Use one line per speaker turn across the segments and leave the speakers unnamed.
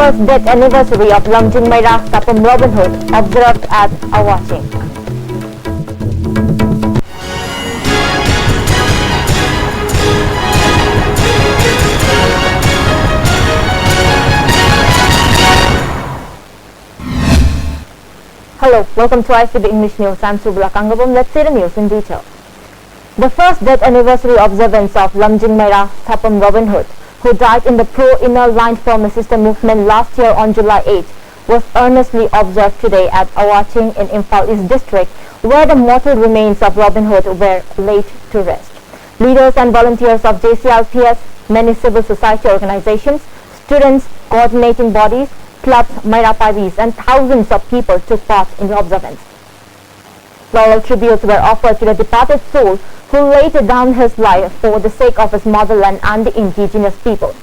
first death anniversary of Lamjung Maira Tapam Robin Hood observed at Awaching. Hello, welcome to ISTV English News. I'm Subula Kangabum. Let's see the news in detail. The first death anniversary observance of Lamjung Maira Tapam Robin Hood, who died in the pro-inner line former system movement last year on July 8, was earnestly observed today at Awaching in Imphal East District, where the mortal remains of Robin Hood were laid to rest. Leaders and volunteers of JCLPS, many civil society organizations, students, coordinating bodies, clubs, Maira parties, and thousands of people took part in the observance. Floral tributes were offered to the departed soul who laid down his life for the sake of his motherland and the indigenous people.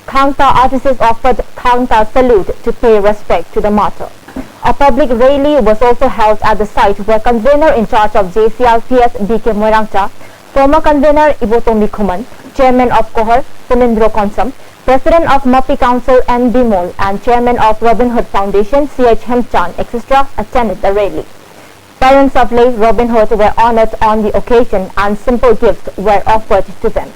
Khangta artists offered Khangta salute to pay respect to the martyr. A public rally was also held at the site where convener in charge of JCLPS BK Moirangcha, former convener Ibotong Mikhuman, chairman of Kohar Punindro Konsam, president of Mapi Council N. Bimol, and chairman of Robin Hood Foundation CH Hemchan, etc. attended the rally. Parents of late Robin Hood were honored on the occasion and simple gifts were offered to them.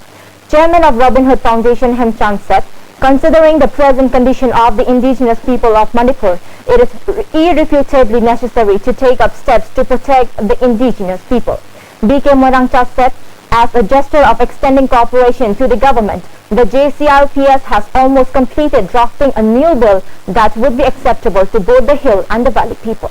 Chairman of Robin Hood Foundation Hemchan said, considering the present condition of the indigenous people of Manipur, it is irrefutably necessary to take up steps to protect the indigenous people. BK Moirangcha said, as a gesture of extending cooperation to the government, the JCLPS has almost completed drafting a new bill that would be acceptable to both the hill and the valley people.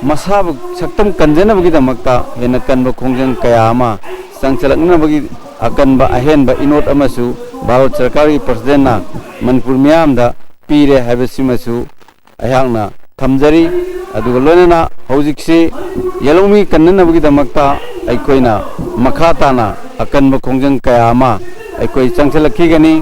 Masab saktam kanjana bagi damakta henakan ba khongjang kaya ama sangchalakna bagi akan ba ahen ba inot amasu Bharat Sarkari President na Manipur miyam da pire habesimasu ayangna thamjari aduga loinana hojikse yalomi kannana bagi damakta aikoina makhata na akan ba khongjang kaya ama aikoi changchalakhi gani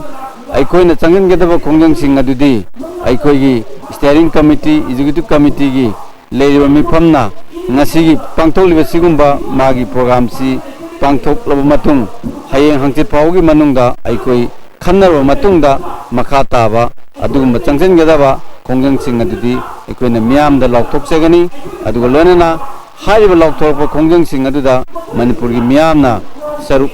aikoina changan gedaba khongjang sing adudi aikoi gi steering committee executive committee gi Lady Mifamna, Nasigi, Pangtol Sigumba, Magi program si, Pangtok Matung, Hayang Hangti Paugi Manunda, Aikoi, Kanara Matunda, Makatava, Adu Machangsen Gadava, Kongang Singadudi, Equina Miam, the Loktok Segani, Adu Lonena, High Loktok for Kongang Singaduda, Manipuri Miamna, Saru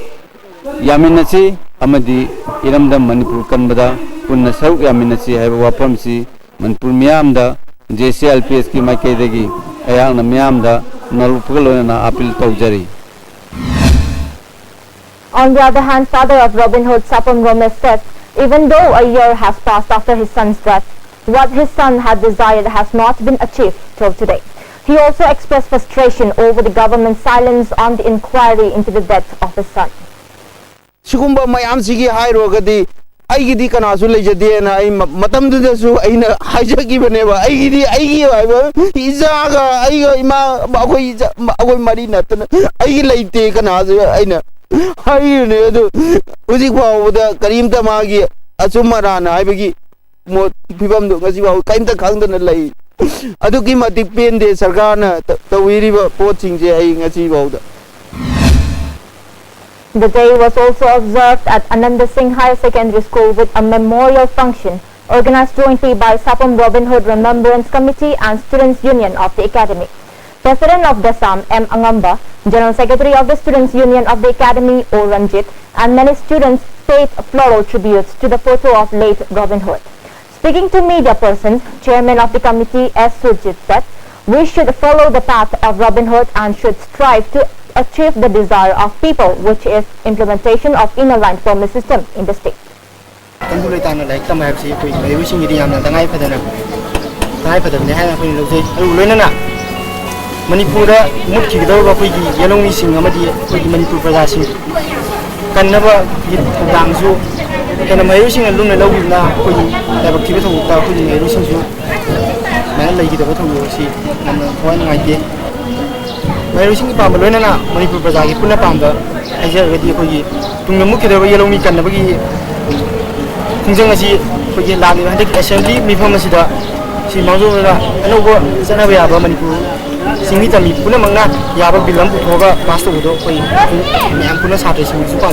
Yaminasi, Amadi, Iramda Manipur Kanbada, Puna Saru Yaminasi, have a wapamsi, Manipur Miamda. JCLPS ki maike degi ayang na miyam da narupagalo na apil taujari.
On the other hand, father of Robin Hood Sapam Gomez said, even though a year has passed after his son's death, what his son had desired has not been achieved till today. He also expressed frustration over the government's silence on the inquiry into the death of his son.
Sigumba mayam sigi hairo gadi Aigidi can also lay na Matam to the Su Aina Hajaki Beneva, Aigi, Izaga, Aiga, Bagoi Marina, Aigi late taken as Aina. How you know, Uziwa with the Karim Tamagi, Azumarana, I begin more people do as you are kind of counter lay. Adukima depend the Sargana, the river porting Jay as he wrote.
The day was also observed at Ananda Singh Higher Secondary School with a memorial function organized jointly by Sapam Robin Hood Remembrance Committee and Students' Union of the Academy. President of DESAM M. Angamba, General Secretary of the Students' Union of the Academy O. Ranjit, and many students paid floral tributes to the photo of late Robin Hood. Speaking to media persons, Chairman of the committee S. Surjit said, we should follow the path of Robin Hood and should strive to achieve the desire of people, which is implementation of inner line formal system in the state.
Mayroong pamalo na Manipur Prasagi puna pamba ay siya gadi ko yi tung namu kida bagi yellow mi kan bagi kunjang asi bagi lagi hendak assembly mi pama sida si mauzo na ano ko sana ba yaba Manipur singi tami puna mangna yaba bilam putoga pasto do ko yi mi am puna sa te si su pa.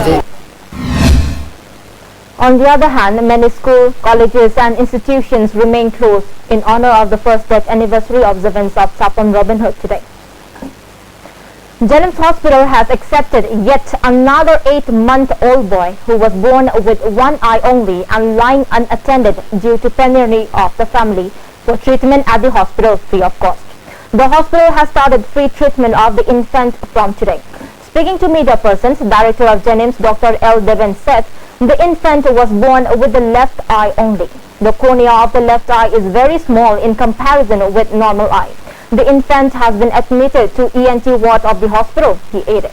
On the other hand, many schools, colleges and institutions remain closed in honor of the first death anniversary observance of Sapam Robin Hood today. Jennings Hospital has accepted yet another 8-month-old boy who was born with one eye only and lying unattended due to penury of the family for treatment at the hospital free of cost. The hospital has started free treatment of the infant from today. Speaking to media persons, Director of Jennings, Dr. L. Devan said the infant was born with the left eye only. The cornea of the left eye is very small in comparison with normal eye. The infant has been admitted to ENT ward of the hospital, he added.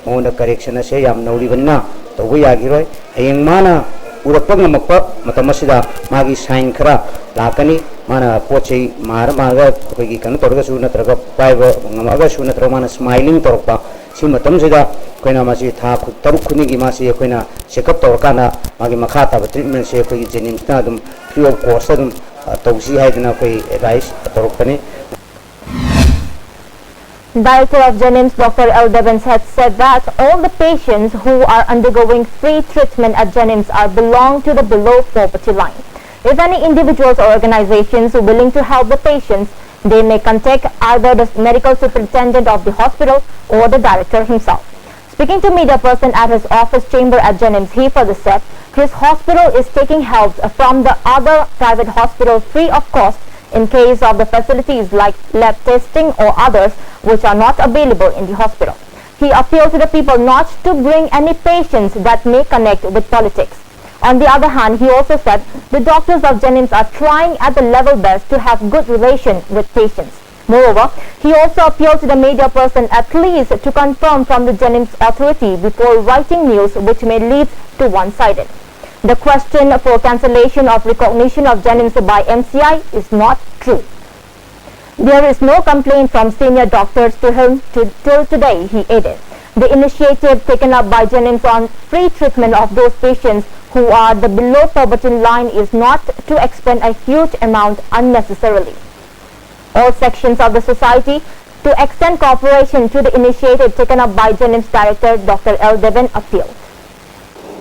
Mona correction say yam no libanna to we agiroi hayeng mana urapang makpa matamasida magi sign khara lakani mana pochei mar maga koigi kan torga su natraga paiba ngamaga su natra mana smiling torpa si matam sida koina masi tha taruk khuni gi masi koina checkup torkana magi makha ta treatment se koigi Jennings na dum free of cost dum tawsi haidna koi advice torpani.
Director of Jennings, Dr. L. Devens, had said that all the patients who are undergoing free treatment at Jennings are belong to the below poverty line. If any individuals or organizations are willing to help the patients, they may contact either the medical superintendent of the hospital or the director himself. Speaking to media person at his office chamber at Jennings, he further said his hospital is taking help from the other private hospitals free of cost in case of the facilities like lab testing or others which are not available in the hospital. He appealed to the people not to bring any patients that may connect with politics. On the other hand, he also said the doctors of Jennings are trying at the level best to have good relation with patients. Moreover, he also appealed to the media person at least to confirm from the Jennings authority before writing news which may lead to one-sided. The question for cancellation of recognition of Jennings by MCI is not true. There is no complaint from senior doctors to him till today, he added. The initiative taken up by Jennings on free treatment of those patients who are the below poverty line is not to expend a huge amount unnecessarily. All sections of the society to extend cooperation to the initiative taken up by Jennings Director Dr. L. Devan appealed.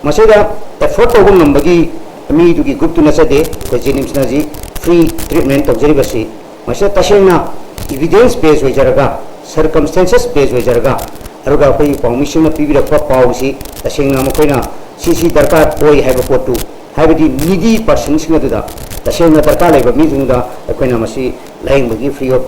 Masida effort to ngambagi mi dugi group tu nasade ko Jennings na ji free treatment to jari basi masida tashena evidence based ho jaraga circumstances based ho jaraga aruga koi permission na pibira ko pawsi tashena makoina sisi darkar oi haiba potu haibadi needy persons na da tashena darkar laiba mi dungda koina masi laing bagi free of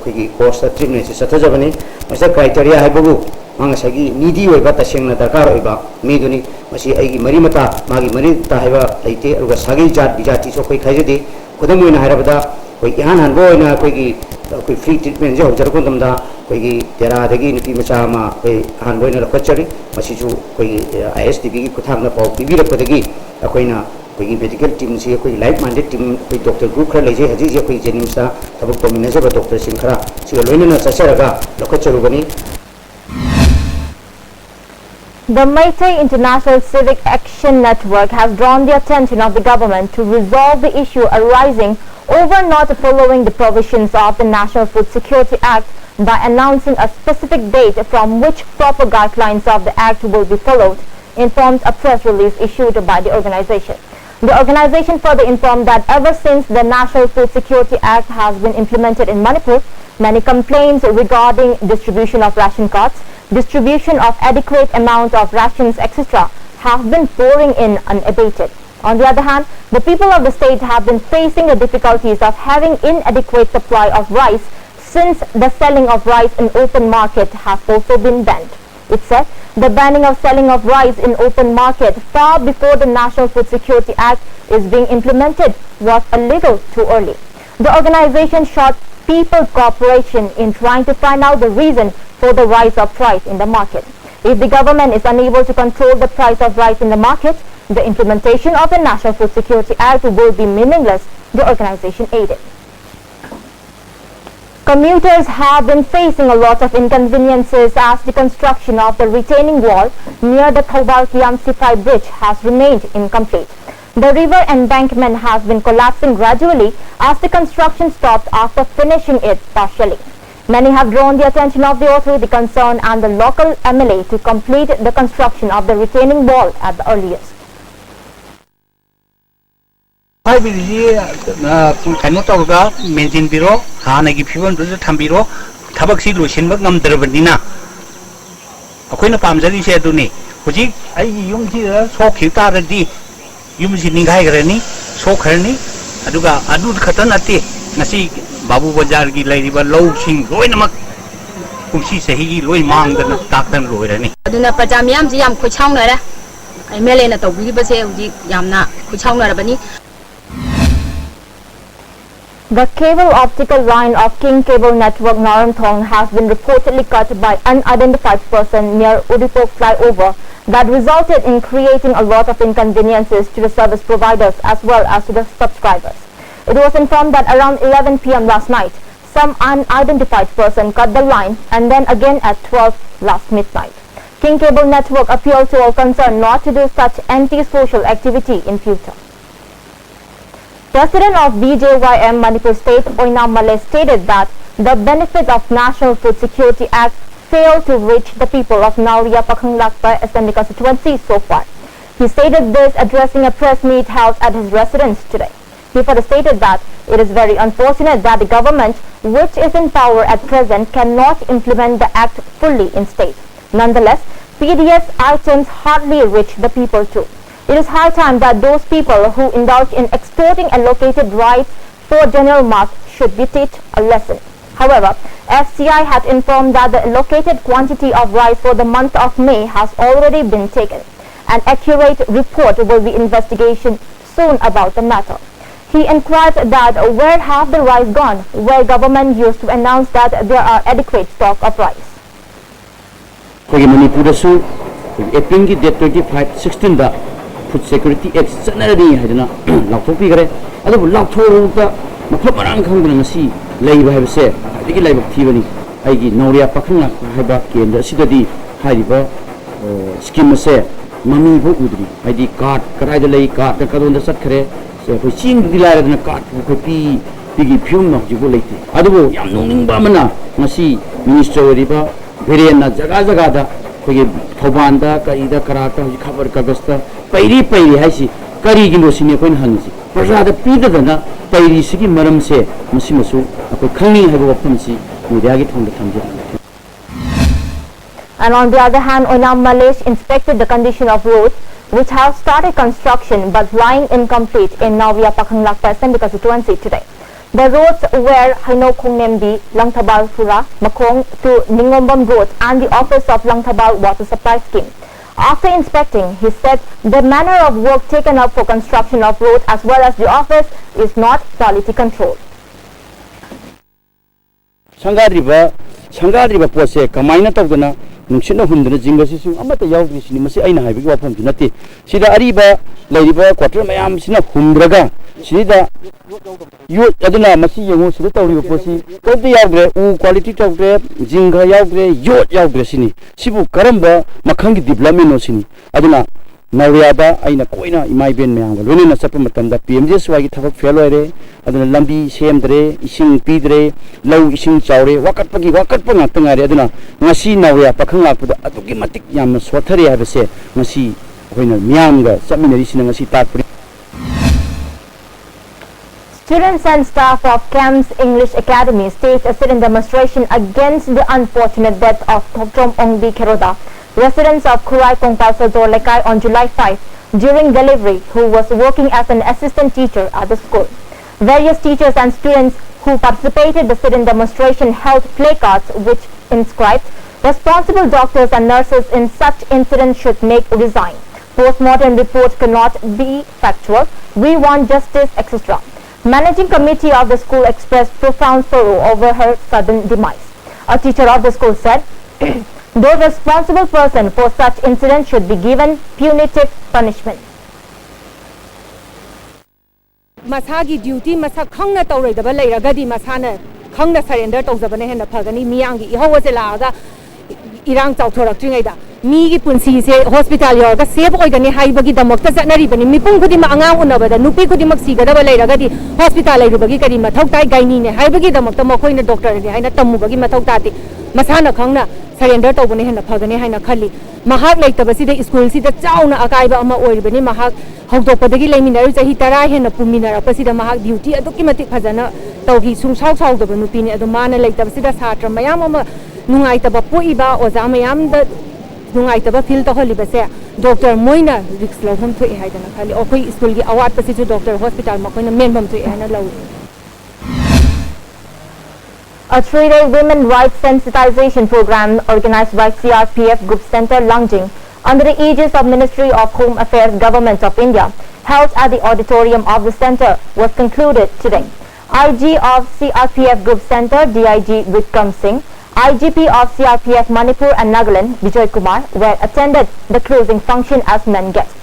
koi cost treatment se satajabani masida criteria haibagu mangasagi needy oi ba tashena darkar oi ba mi duni masi aigi mari mata magi mari ta haiba leite aruga sagi jat bijati so koi khaijade khudam oina hairabada koi ihan han boina koi free treatment jo jar ko damda koi tera dagi nupi macha ma koi han boina rakhachari masi ju koi ISTV ki kuthang na pau pibi rakadagi akoina koi medical team se koi like minded team koi doctor group khara leje haji je koi Jennings sa thabuk pamina ba doctor sing khara si loina na chacharaga rakhacharu bani.
The Meitei International Civic Action Network has drawn the attention of the government to resolve the issue arising over not following the provisions of the National Food Security Act by announcing a specific date from which proper guidelines of the Act will be followed, informed a press release issued by the organization. The organization further informed that ever since the National Food Security Act has been implemented in Manipur, many complaints regarding distribution of ration cards, distribution of adequate amount of rations, etc. have been pouring in unabated. On the other hand, the people of the state have been facing the difficulties of having inadequate supply of rice since the selling of rice in open market has also been banned. It said the banning of selling of rice in open market far before the National Food Security Act is being implemented was a little too early. The organization sought people's cooperation in trying to find out the reason for the rise of price in the market. If the government is unable to control the price of rice in the market, the implementation of the National Food Security Act will be meaningless, the organization added. Commuters have been facing a lot of inconveniences as the construction of the retaining wall near the Thoubal-Kiam-Sifai bridge has remained incomplete. The river embankment has been collapsing gradually as the construction stopped after finishing it partially. Many have drawn the attention of the authority concerned and the local MLA to complete the construction of the retaining wall at the earliest.
하이비지 간노타가 멘진비로 하나기 피번도 탐비로 타박시로 신박 남들어버니나 아코이나 밤자리 세도니 혹시 아이 용지가 속히 따르디 юм시 닝가이그러니 속하니 아두가 아두 카타나티 나시 바부 바자르기 라이리바 로우싱 로이나막 kumsi sehi loi mang dan tak dan loi rani
aduna pajamiam ji yam khuchang na ra ai mele na to bi ba se uji yamna khuchang na ra bani.
The cable optical line of King Cable Network Naramthong has been reportedly cut by unidentified person near Udipok flyover that resulted in creating a lot of inconveniences to the service providers as well as to the subscribers. It was informed that around 11 p.m. last night, some unidentified person cut the line and then again at 12 last midnight. King Cable Network appealed to all concerned not to do such anti-social activity in future. President of BJYM Manipur State, Oinam Malay, stated that the benefit of National Food Security Act failed to reach the people of Nauria Pakhang Lakpa Assembly constituency so far. He stated this addressing a press meet held at his residence today. He further stated that it is very unfortunate that the government, which is in power at present, cannot implement the act fully in state. Nonetheless, PDS items hardly reach the people too. It is high time that those people who indulge in extorting allocated rights for general mass should be taught a lesson. However, FCI had informed that the allocated quantity of rice for the month of May has already been taken. An accurate report will be investigated soon about the matter. He inquired that where have the rice gone, where government used to announce that there are adequate stock of rice.
Manipur April date 25, 16 Food Security Act sanarani hadana lauthopi gare adu lauthoruta mafam marang khangdana ngasi leiba habse digi leiba thibani aigi Nauria Pakhang haiba kendra sidadi haiba scheme se mami bo udri aidi card karai lei card ka kadonda satkhare se ko ching dilare dana card ko pi bigi phum no jibo leite adu yam nongning ba mana ngasi minister riba berena jaga jaga da kogi thobanda kaida karata hoji khabar kagasta pairi pairi haisi kari gi losine koin hansi prasada pida dana pairi sigi maram se musimasu akoi khangni haiba wapamsi media gi thongda thamje.
And on the other hand, Onam Malesh inspected the condition of roads which have started construction but lying incomplete in Nauria Pakhang Lakpa Assembly constituency today. The roads were Hainokong Nembi, Langtabal Pura, Makong to Ningombam Road and the office of Langtabal Water Supply Scheme. After inspecting, he said the manner of work taken up for construction of road as well as the office is not quality controlled.
Sangariba pose kamaina tawdana nungsina hundana jingasi su amata yawdi sini masi aina haibigi wapam junati sida ariba lairiba quarter mayam sina humbraga sida yo aduna masi yengo sida tawriba posi tawdi yawdre u quality tawdre jinga yawdre yo yawdre sini sibu karamba makhangi development no sini aduna Nauria da aina koina imai ben mayam lone na sapa matanda PMJS wagi thabak fail oire aduna lambi semdre ising pidre lau ising chaure wakatpagi wakatpa ngakta aduna ngasi Nauria Pakhang Lakpa aduki matik yamna swathari habase ngasi hoina miyamga saminari sina ngasi takpri.
Students and staff of Camps English Academy staged a sit-in demonstration against the unfortunate death of Thopchom Ongbi Keroda, residents of Kurai Kongpal Sazor Lekai on July 5 during delivery, who was working as an assistant teacher at the school. Various teachers and students who participated in the sit-in demonstration held placards which inscribed, "Responsible doctors and nurses in such incidents should make resign. Post-mortem report cannot be factual. We want justice," etc. Managing committee of the school expressed profound sorrow over her sudden demise. A teacher of the school said, "The responsible person for such incidents should be given punitive punishment."
Masagi duty masak khangna tawraidaba leiragadi masana khangna surrender tawjabane hena phagani miyangi ihawase laaga irang chawthoraktringaida migi punsi se hospital yorga save oigani haibagi damakta janari bani mipung khudi ma anga unabada nupi khudi mak sigadaba leiragadi hospital leirubagi kari mathau tai gaini ne haibagi damakta makoina doctor ni haina tammubagi mathau tati masana khangna surrender tawbane henna phagane haina khali mahak leitabasida school sida chauna akaiba ama oiribani mahak hawdopadagi leiminaru chahi 10 henna puminara pasida mahak duty aduki matik phajana tawgi sungsau saudaba nupini adu mana leitabasida satra mayam ama nungaitaba poiba oza mayam da nungaitaba feel to holibase doctor moina risk lohom thoi haidana khali okoi school gi award pasichu doctor hospital makoina menbam thoi hana law.
A 3-day women rights sensitization program organized by CRPF Group Center Langjing under the aegis of Ministry of Home Affairs Government of India held at the auditorium of the center was concluded today. IG of CRPF Group Center DIG Vikram Singh, IGP of CRPF Manipur and Nagaland Vijay Kumar were attended the closing function as main guests.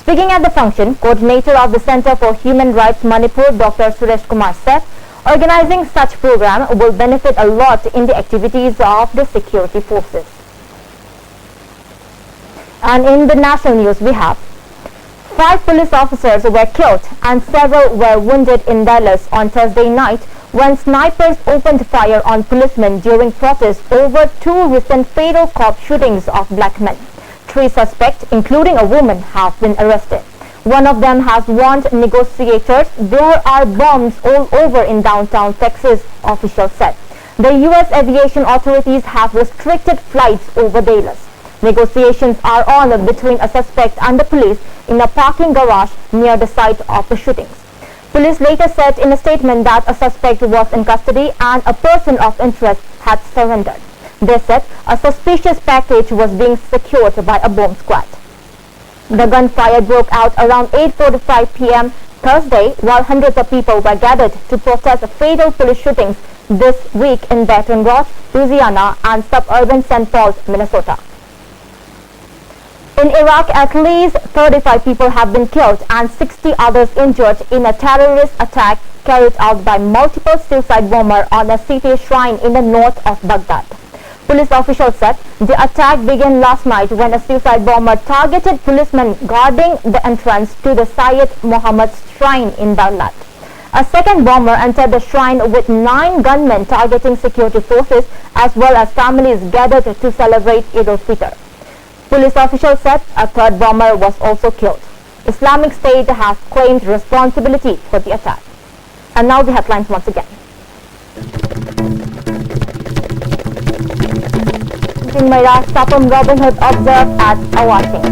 Speaking at the function, coordinator of the Center for Human Rights Manipur Dr. Suresh Kumar said organizing such program will benefit a lot in the activities of the security forces. And in the national news we have 5 police officers were killed and several were wounded in Dallas on Thursday night when snipers opened fire on policemen during protests over 2 recent fatal cop shootings of black men. 3 suspects, including a woman, have been arrested. One of them has warned negotiators there are bombs all over in downtown Texas, officials said. The U.S. aviation authorities have restricted flights over Dallas. Negotiations are on between a suspect and the police in a parking garage near the site of the shootings. Police later said in a statement that a suspect was in custody and a person of interest had surrendered. They said a suspicious package was being secured by a bomb squad. The gunfire broke out around 8:45 p.m. Thursday while hundreds of people were gathered to protest fatal police shootings this week in Baton Rouge, Louisiana and suburban St. Paul, Minnesota. In Iraq, at least 35 people have been killed and 60 others injured in a terrorist attack carried out by multiple suicide bombers on a city shrine in the north of Baghdad. Police officials said the attack began last night when a suicide bomber targeted policemen guarding the entrance to the Syed Muhammad shrine in Baghdad. A second bomber entered the shrine with 9 gunmen targeting security forces as well as families gathered to celebrate Eid al-Fitr. Police officials said a third bomber was also killed. Islamic State has claimed responsibility for the attack. And now the headlines once again. Mayra Sapam Robin Hood observed at Awating.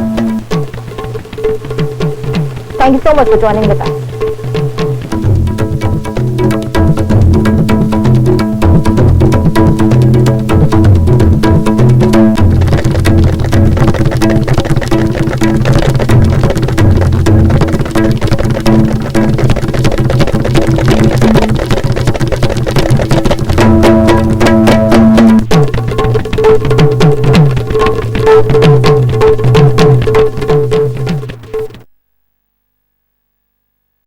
Thank you so much for joining with us.